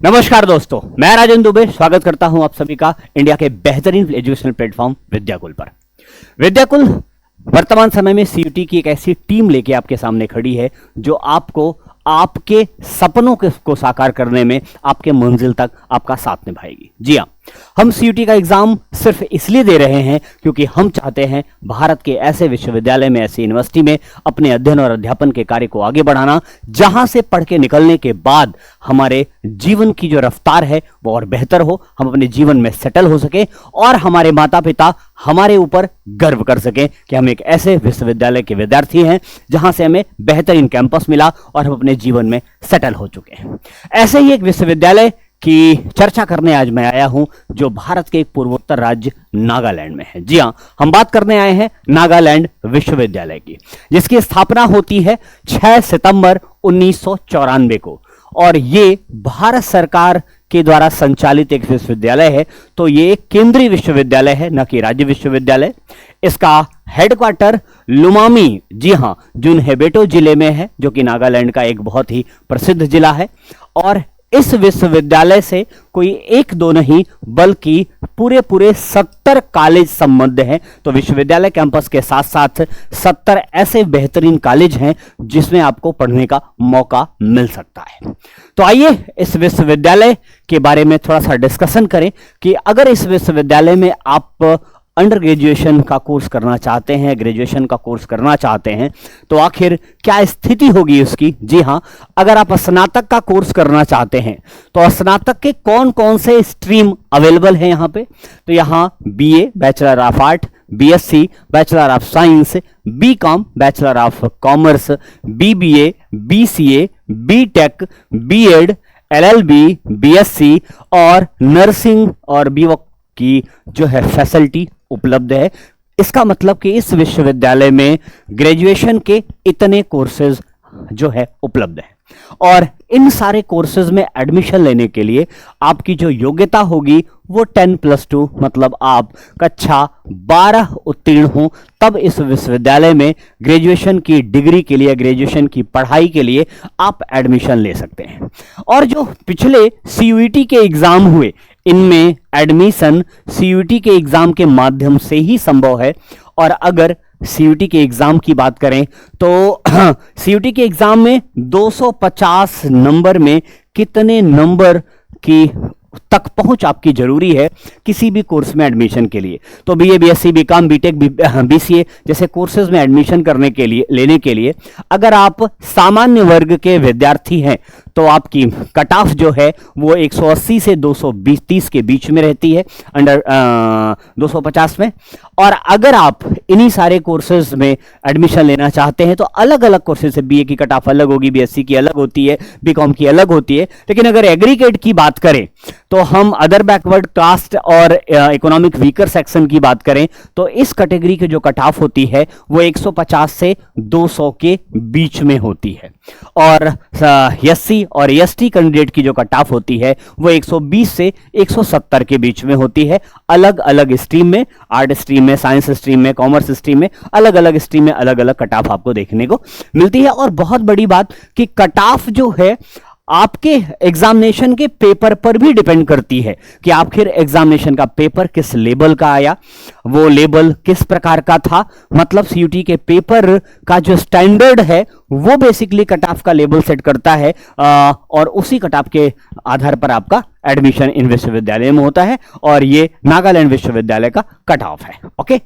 नमस्कार दोस्तों, मैं राजेंद्र दुबे स्वागत करता हूं आप सभी का इंडिया के बेहतरीन एजुकेशनल प्लेटफॉर्म विद्याकुल पर। विद्याकुल वर्तमान समय में सीयूटी की एक ऐसी टीम लेके आपके सामने खड़ी है जो आपको आपके सपनों को साकार करने में आपके मंजिल तक आपका साथ निभाएगी। जी हाँ, हम सीयूटी का एग्जाम सिर्फ इसलिए दे रहे हैं क्योंकि हम चाहते हैं भारत के ऐसे विश्वविद्यालय में, ऐसी यूनिवर्सिटी में अपने अध्ययन और अध्यापन के कार्य को आगे बढ़ाना, जहां से पढ़ के निकलने के बाद हमारे जीवन की जो रफ्तार है वो और बेहतर हो, हम अपने जीवन में सेटल हो सके और हमारे माता पिता हमारे ऊपर गर्व कर सकें कि हम एक ऐसे विश्वविद्यालय के विद्यार्थी हैं जहां से हमें बेहतरीन कैंपस मिला और हम अपने जीवन में सेटल हो चुके हैं। ऐसे ही एक विश्वविद्यालय की चर्चा करने आज मैं आया हूं जो भारत के एक पूर्वोत्तर राज्य नागालैंड में है। जी हां, हम बात करने आए हैं नागालैंड विश्वविद्यालय की, जिसकी स्थापना होती है 6 सितंबर 1994 को और ये भारत सरकार के द्वारा संचालित एक विश्वविद्यालय है। तो ये एक केंद्रीय विश्वविद्यालय है, न कि राज्य विश्वविद्यालय। इसका हेडक्वार्टर लुमामी, जी हां, जुनहेबेटो जिले में है, जो कि नागालैंड का एक बहुत ही प्रसिद्ध जिला है। और इस विश्वविद्यालय से कोई एक दो नहीं बल्कि पूरे 70 कॉलेज संबद्ध हैं। तो विश्वविद्यालय कैंपस के साथ साथ 70 ऐसे बेहतरीन कॉलेज हैं जिसमें आपको पढ़ने का मौका मिल सकता है। तो आइए इस विश्वविद्यालय के बारे में थोड़ा सा डिस्कशन करें कि अगर इस विश्वविद्यालय में आप अंडर ग्रेजुएशन का कोर्स करना चाहते हैं, ग्रेजुएशन का कोर्स करना चाहते हैं, तो आखिर क्या स्थिति होगी उसकी। जी हां, अगर आप स्नातक का कोर्स करना चाहते हैं तो स्नातक के कौन कौन से स्ट्रीम अवेलेबल हैं यहाँ पे। तो यहाँ BA bachelor of art, BSc bachelor of science, BCom bachelor of commerce, BBA, BCA, BTech, BEd, LLB, BSc और नर्सिंग और बीवॉक की जो है फैसिलिटी उपलब्ध है। इसका मतलब कि इस विश्वविद्यालय में ग्रेजुएशन के इतने कोर्सेज जो है उपलब्ध है और इन सारे कोर्सेज में एडमिशन लेने के लिए आपकी जो योग्यता होगी वो 10+2 मतलब आप कक्षा 12 उत्तीर्ण हो, तब इस विश्वविद्यालय में ग्रेजुएशन की डिग्री के लिए, ग्रेजुएशन की पढ़ाई के लिए आप एडमिशन ले सकते हैं। और जो पिछले सीयूईटी के एग्जाम हुए, इनमें एडमिशन सीयूईटी के एग्जाम के माध्यम से ही संभव है। और अगर सीयूईटी के एग्जाम की बात करें तो सीयूईटी के एग्जाम में 250 नंबर में कितने नंबर की तक पहुंच आपकी जरूरी है किसी भी कोर्स में एडमिशन के लिए। तो BA, BSc, BCom, BTech, BCA जैसे कोर्सेज में एडमिशन करने के लिए, लेने के लिए अगर आप सामान्य वर्ग के विद्यार्थी हैं तो आपकी कट ऑफ जो है वो 180 से 230 के बीच में रहती है, अंडर 250 में। और अगर आप इन्हीं सारे कोर्सेज में एडमिशन लेना चाहते हैं तो अलग अलग कोर्सेज से बीए की कट ऑफ अलग होगी, बीएससी की अलग होती है, बीकॉम की अलग होती है। लेकिन अगर एग्रीगेट की बात करें तो हम अदर बैकवर्ड कास्ट और इकोनॉमिक वीकर सेक्शन की बात करें तो इस कैटेगरी की जो कट ऑफ होती है वो 150 से 200 के बीच में होती है। और एससी और एसटी कैंडिडेट की जो कट ऑफ होती है वो 120 से 170 के बीच में होती है। अलग अलग स्ट्रीम में, आर्ट स्ट्रीम में, साइंस स्ट्रीम में, कॉमर्स स्ट्रीम में, अलग अलग स्ट्रीम में अलग अलग कट ऑफ आपको देखने को मिलती है। और बहुत बड़ी बात कि कट ऑफ जो है आपके एग्जामिनेशन के पेपर पर भी डिपेंड करती है कि आखिर एग्जामिनेशन का पेपर किस लेवल का आया, वो लेवल किस प्रकार का था। मतलब सीयूटी के पेपर का जो स्टैंडर्ड है वो बेसिकली कट ऑफ का लेवल सेट करता है और उसी कट ऑफ के आधार पर आपका एडमिशन इन विश्वविद्यालय में होता है और ये नागालैंड विश्वविद्यालय का कट ऑफ है। ओके,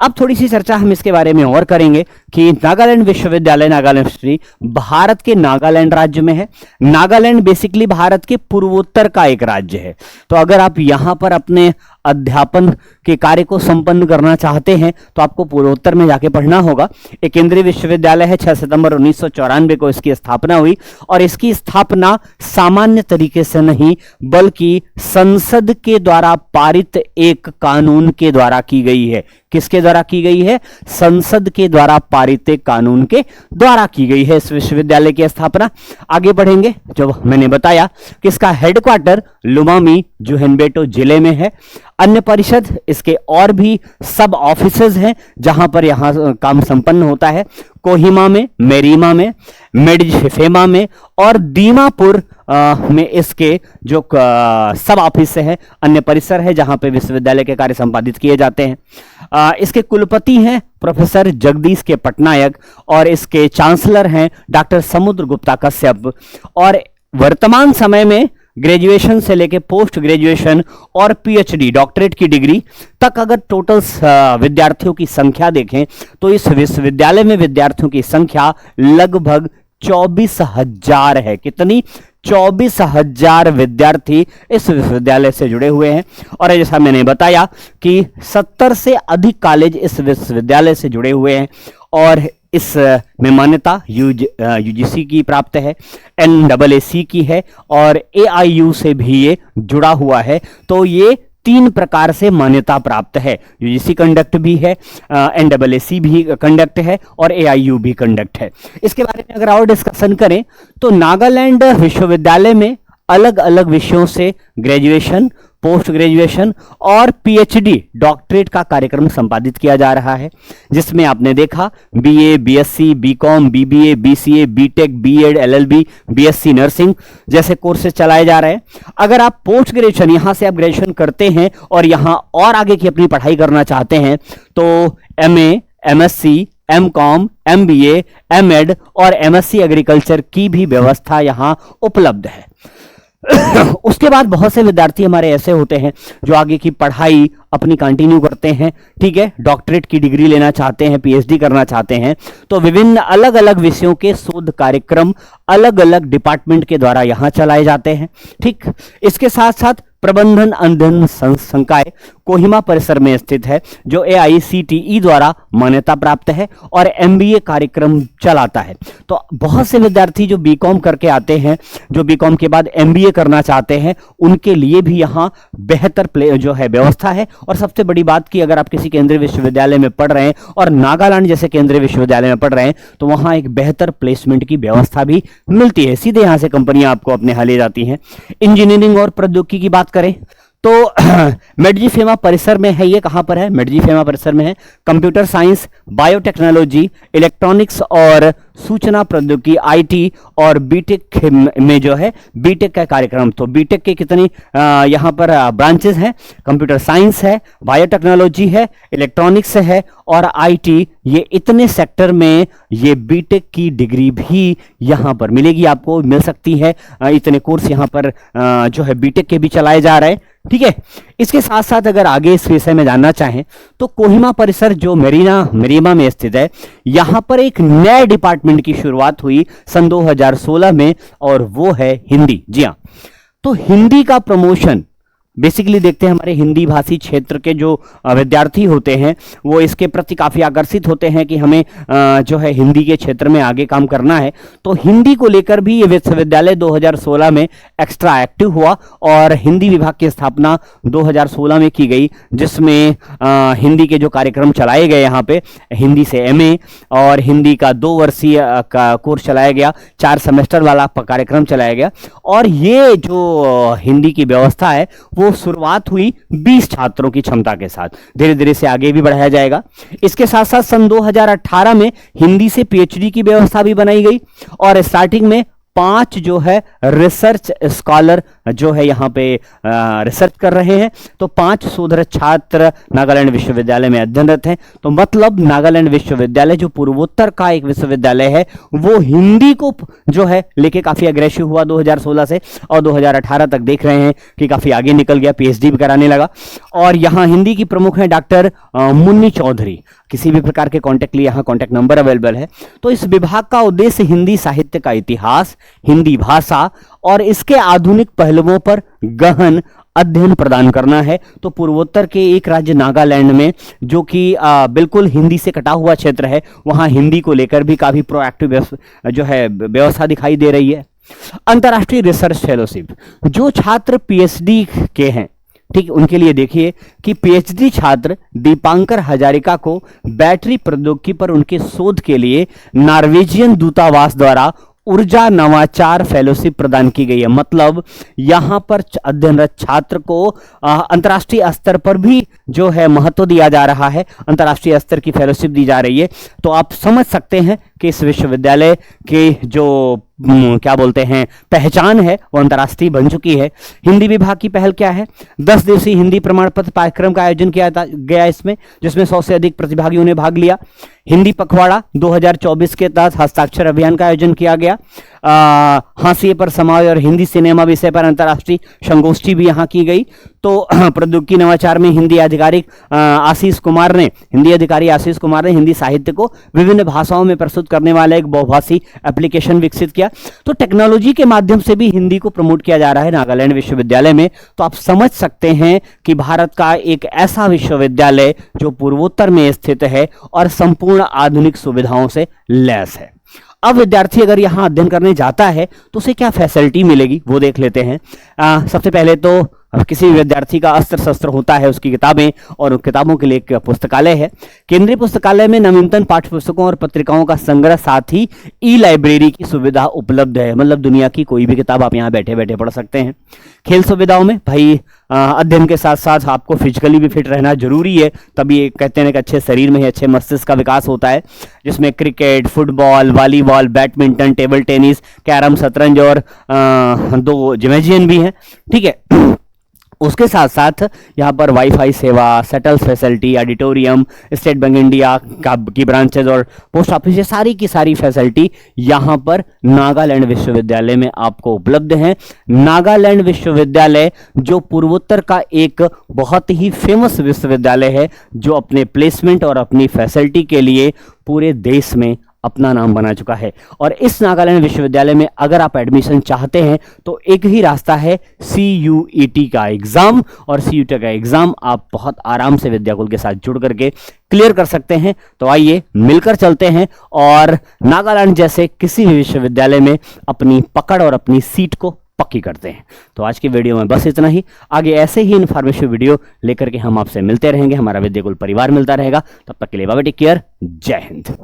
अब थोड़ी सी चर्चा हम इसके बारे में और करेंगे कि नागालैंड विश्वविद्यालय, नागालैंड यूनिवर्सिटी भारत के नागालैंड राज्य में है। नागालैंड बेसिकली भारत के पूर्वोत्तर का एक राज्य है। तो अगर आप यहां पर अपने अध्यापन के कार्य को संपन्न करना चाहते हैं तो आपको पूर्वोत्तर में जाके पढ़ना होगा। एक केंद्रीय विश्वविद्यालय है, 6 सितंबर 1994 को इसकी स्थापना हुई और इसकी स्थापना सामान्य तरीके से नहीं बल्कि संसद के द्वारा पारित एक कानून के द्वारा की गई है। किसके द्वारा की गई है? संसद के द्वारा पारित एक कानून के द्वारा की गई है इस विश्वविद्यालय की स्थापना। आगे बढ़ेंगे, जो मैंने बताया कि इसका हेडक्वार्टर लुमामी जुनहेबेटो जिले में है। अन्य परिषद, इसके और भी सब ऑफिसेज हैं जहां पर यहां काम संपन्न होता है। कोहिमा में, मेरीमा में, मेडजिफेमा में और दीमापुर में इसके जो सब ऑफिस है, अन्य परिसर है जहां पे विश्वविद्यालय के कार्य संपादित किए जाते हैं। इसके कुलपति हैं प्रोफेसर जगदीश के पटनायक और इसके चांसलर हैं डॉक्टर समुद्र गुप्ता कश्यप। और वर्तमान समय में ग्रेजुएशन से लेके पोस्ट ग्रेजुएशन और पीएचडी डॉक्टरेट की डिग्री तक अगर टोटल विद्यार्थियों की संख्या देखें तो इस विश्वविद्यालय में विद्यार्थियों की संख्या लगभग 24,000 है। कितनी? 24,000 विद्यार्थी इस विश्वविद्यालय से जुड़े हुए हैं। और जैसा मैंने बताया कि 70 से अधिक कॉलेज इस विश्वविद्यालय से जुड़े हुए हैं और इस में मान्यता यूजीसी की प्राप्त है, NAAC की है और AIU से भी ये जुड़ा हुआ है। तो ये 3 प्रकार से मान्यता प्राप्त है। यूजीसी कंडक्ट भी है, NAAC भी कंडक्ट है और AIU भी कंडक्ट है। इसके बारे में अगर और डिस्कशन करें तो नागालैंड विश्वविद्यालय में अलग अलग विषयों से ग्रेजुएशन, पोस्ट ग्रेजुएशन और पीएचडी डॉक्टरेट का कार्यक्रम संपादित किया जा रहा है, जिसमें आपने देखा BA, BSc, BCom, BBA, BCA, BTech, BEd, LLB, BSc nursing जैसे कोर्सेज चलाए जा रहे हैं। अगर आप पोस्ट ग्रेजुएशन यहां से आप ग्रेजुएशन करते हैं और यहां और आगे की अपनी पढ़ाई करना चाहते हैं तो MA, MSc, MCOM, MBA, MEd और MSc एग्रीकल्चर की भी व्यवस्था यहां उपलब्ध है। उसके बाद बहुत से विद्यार्थी हमारे ऐसे होते हैं जो आगे की पढ़ाई अपनी कंटिन्यू करते हैं, ठीक है, डॉक्टरेट की डिग्री लेना चाहते हैं, पीएचडी करना चाहते हैं। तो विभिन्न अलग अलग विषयों के शोध कार्यक्रम अलग अलग डिपार्टमेंट के द्वारा यहां चलाए जाते हैं। ठीक, इसके साथ साथ प्रबंधन अध्ययन संकाय कोहिमा परिसर में स्थित है जो AICTE द्वारा मान्यता प्राप्त है और MBA कार्यक्रम चलाता है। तो बहुत से विद्यार्थी जो बीकॉम करके आते हैं, जो बीकॉम के बाद MBA करना चाहते हैं, उनके लिए भी यहाँ बेहतर जो है व्यवस्था है। और सबसे बड़ी बात कि अगर आप किसी केंद्रीय विश्वविद्यालय में पढ़ रहे हैं और नागालैंड जैसे केंद्रीय विश्वविद्यालय में पढ़ रहे हैं तो वहां एक बेहतर प्लेसमेंट की व्यवस्था भी मिलती है। सीधे यहां से कंपनियां आपको अपने यहाँ ले जाती हैं। इंजीनियरिंग और प्रौद्योगिकी की बात करें तो मेडजिफेमा परिसर में है। ये कहां पर है? मेडजिफेमा परिसर में है। कंप्यूटर साइंस, बायोटेक्नोलॉजी, इलेक्ट्रॉनिक्स और सूचना प्रौद्योगिकी IT और बीटेक में जो है बीटेक का कार्यक्रम। तो बीटेक के कितनी यहां पर ब्रांचेस हैं? कंप्यूटर साइंस है, बायोटेक्नोलॉजी है, इलेक्ट्रॉनिक्स है और IT। ये इतने सेक्टर में ये बीटेक की डिग्री भी यहां पर मिलेगी, आपको मिल सकती है। इतने कोर्स यहां पर जो है बीटेक के भी चलाए जा रहे हैं। ठीक है, इसके साथ साथ अगर आगे इस विषय में जानना चाहें तो कोहिमा परिसर जो मेरीमा में स्थित है, यहां पर एक नए डिपार्टमेंट की शुरुआत हुई सन 2016 में और वो है हिंदी। जी हाँ, तो हिंदी का प्रमोशन बेसिकली देखते हैं हमारे हिंदी भाषी क्षेत्र के जो विद्यार्थी होते हैं वो इसके प्रति काफ़ी आकर्षित होते हैं कि हमें जो है हिंदी के क्षेत्र में आगे काम करना है। तो हिंदी को लेकर भी ये विश्वविद्यालय 2016 में एक्स्ट्रा एक्टिव हुआ और हिंदी विभाग की स्थापना 2016 में की गई, जिसमें हिंदी के जो कार्यक्रम चलाए गए यहाँ पे हिंदी से MA और हिंदी का 2 वर्षीय का कोर्स चलाया गया, 4 सेमेस्टर वाला कार्यक्रम चलाया गया। और ये जो हिंदी की व्यवस्था है वो शुरुआत हुई 20 छात्रों की क्षमता के साथ, धीरे धीरे से आगे भी बढ़ाया जाएगा। इसके साथ साथ सन 2018 में हिंदी से पीएचडी की व्यवस्था भी बनाई गई और स्टार्टिंग में 5 जो है रिसर्च स्कॉलर जो है यहाँ पे रिसर्च कर रहे हैं। तो 5 शोधरत छात्र नागालैंड विश्वविद्यालय में अध्ययनरत हैं। तो मतलब नागालैंड विश्वविद्यालय जो पूर्वोत्तर का एक विश्वविद्यालय है वो हिंदी को जो है लेके काफी अग्रेसिव हुआ 2016 से और 2018 तक देख रहे हैं कि काफी आगे निकल गया, पीएचडी भी कराने लगा। और यहाँ हिंदी की प्रमुख है डॉक्टर मुन्नी चौधरी। किसी भी प्रकार के कांटेक्ट लिए यहाँ कांटेक्ट नंबर अवेलेबल है। तो इस विभाग का उद्देश्य हिंदी साहित्य का इतिहास, हिंदी भाषा और इसके आधुनिक पहलुओं पर गहन अध्ययन प्रदान करना है। तो पूर्वोत्तर के एक राज्य नागालैंड में जो कि बिल्कुल हिंदी से कटा हुआ क्षेत्र है, वहां हिंदी को लेकर भी काफी प्रोएक्टिव जो है व्यवस्था दिखाई दे रही है। अंतर्राष्ट्रीय रिसर्च फेलोशिप, जो छात्र पीएचडी के हैं, ठीक, उनके लिए देखिए कि पीएचडी छात्र दीपांकर हजारिका को बैटरी प्रौद्योगिकी पर उनके शोध के लिए नॉर्वेजियन दूतावास द्वारा ऊर्जा नवाचार फेलोशिप प्रदान की गई है। मतलब यहां पर अध्ययनरत छात्र को अंतर्राष्ट्रीय स्तर पर भी जो है महत्व दिया जा रहा है, अंतर्राष्ट्रीय स्तर की फेलोशिप दी जा रही है। तो आप समझ सकते हैं कि इस विश्वविद्यालय के जो क्या बोलते हैं पहचान है वो अंतर्राष्ट्रीय बन चुकी है। हिंदी विभाग की पहल क्या है? 10 दिवसीय हिंदी प्रमाण पत्र पाठ्यक्रम का आयोजन किया गया इसमें, जिसमें 100 से अधिक प्रतिभागियों ने भाग लिया। हिंदी पखवाड़ा 2024 के तहत हस्ताक्षर अभियान का आयोजन किया गया। हाशिए पर समाज और हिंदी सिनेमा विषय पर अंतर्राष्ट्रीय संगोष्ठी भी यहां की गई। तो प्रौद्योगिकी नवाचार में हिंदी अधिकारी आशीष कुमार ने हिंदी साहित्य को विभिन्न भाषाओं में प्रस्तुत करने वाला एक बहुभाषी एप्लीकेशन विकसित किया। तो टेक्नोलॉजी के माध्यम से भी हिंदी को प्रमोट किया जा रहा है नागालैंड विश्वविद्यालय में। तो आप समझ सकते हैं कि भारत का एक ऐसा विश्वविद्यालय जो पूर्वोत्तर में स्थित है और संपूर्ण आधुनिक सुविधाओं से लैस है। अब विद्यार्थी अगर यहां अध्ययन करने जाता है तो उसे क्या फैसिलिटी मिलेगी वो देख लेते हैं। सबसे पहले तो किसी विद्यार्थी का अस्त्र शस्त्र होता है उसकी किताबें, और उन किताबों के लिए एक पुस्तकालय है। केंद्रीय पुस्तकालय में नवीनतम पाठ्य पुस्तकों और पत्रिकाओं का संग्रह, साथ ही ई लाइब्रेरी की सुविधा उपलब्ध है। मतलब दुनिया की कोई भी किताब आप यहाँ बैठे बैठे पढ़ सकते हैं। खेल सुविधाओं में भाई अध्ययन के साथ साथ आपको फिजिकली भी फिट रहना जरूरी है, तभी कहते हैं कि अच्छे शरीर में ही अच्छे मस्तिष्क का विकास होता है, जिसमें cricket, football, volleyball, badminton, table tennis, carrom, शतरंज और 2 जिम्नेजियम भी हैं। ठीक है। उसके साथ साथ यहाँ पर वाईफाई सेवा, settles facility, auditorium, state bank India की ब्रांचेज और पोस्ट ऑफिस, ये सारी की सारी फैसिलिटी यहाँ पर नागालैंड विश्वविद्यालय में आपको उपलब्ध है। नागालैंड विश्वविद्यालय जो पूर्वोत्तर का एक बहुत ही फेमस विश्वविद्यालय है, जो अपने प्लेसमेंट और अपनी फैसिलिटी के लिए पूरे देश में अपना नाम बना चुका है। और इस नागालैंड विश्वविद्यालय में अगर आप एडमिशन चाहते हैं तो एक ही रास्ता है, CUET का एग्जाम। और CUET का एग्जाम आप बहुत आराम से विद्याकुल के साथ जुड़ करके क्लियर कर सकते हैं। तो आइए मिलकर चलते हैं और नागालैंड जैसे किसी भी विश्वविद्यालय में अपनी पकड़ और अपनी सीट को पक्की करते हैं। तो आज की वीडियो में बस इतना ही। आगे ऐसे ही इन्फॉर्मेटिव वीडियो लेकर के हम आपसे मिलते रहेंगे, हमारा विद्याकुल परिवार मिलता रहेगा। तब तक के लिए बाय बाय, टेक केयर, जय हिंद।